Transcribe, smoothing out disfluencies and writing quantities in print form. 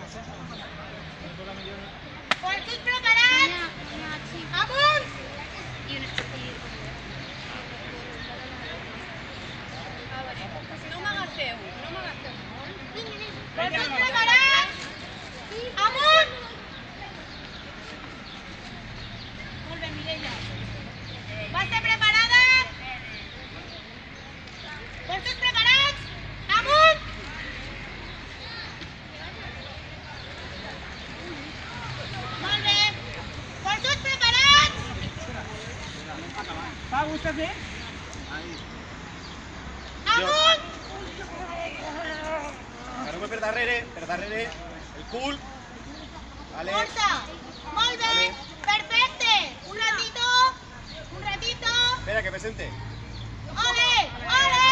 Portos preparats! Amunt! No m'agafeu, no m'agafeu. Portos preparats! Amunt! Molt bé, Mireia. Base preparada! Portos preparats! Amunt! Molt bé. Portos preparats! Pau, estàs bé? Amunt! Cargo per darrere, el cul. Vale. Força! Molt bé! Vale. Perfecte! Un ratito! Un ratito! Espera, que presente. Ole! Ole!